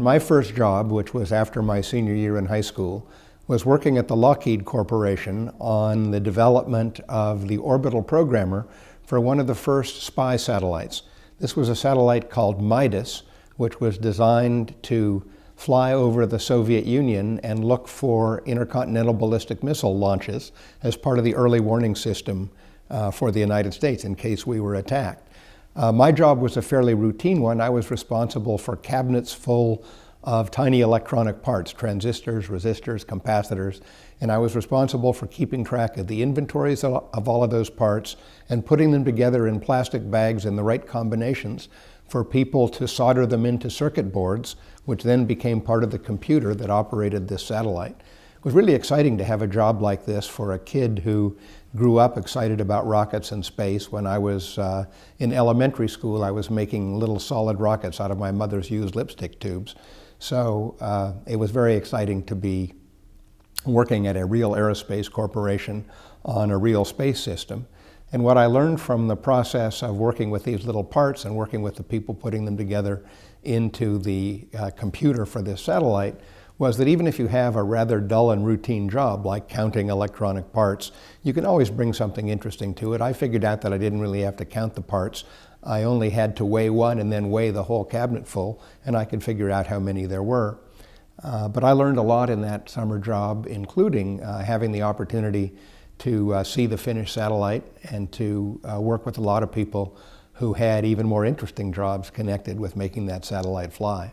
And my first job, which was after my senior year in high school, was working at the Lockheed Corporation on the development of the orbital programmer for one of the first spy satellites. This was a satellite called Midas, which was designed to fly over the Soviet Union and look for intercontinental ballistic missile launches as part of the early warning system for the United States in case we were attacked. My job was a fairly routine one. I was responsible for cabinets full of tiny electronic parts, transistors, resistors, capacitors, and I was responsible for keeping track of the inventories of all of those parts and putting them together in plastic bags in the right combinations for people to solder them into circuit boards, which then became part of the computer that operated this satellite. It was really exciting to have a job like this for a kid who grew up excited about rockets and space. When I was in elementary school, I was making little solid rockets out of my mother's used lipstick tubes. So it was very exciting to be working at a real aerospace corporation on a real space system. And what I learned from the process of working with these little parts and working with the people putting them together into the computer for this satellite was that even if you have a rather dull and routine job like counting electronic parts, you can always bring something interesting to it. I figured out that I didn't really have to count the parts. I only had to weigh one and then weigh the whole cabinet full, and I could figure out how many there were. But I learned a lot in that summer job, including having the opportunity to see the finished satellite and to work with a lot of people who had even more interesting jobs connected with making that satellite fly.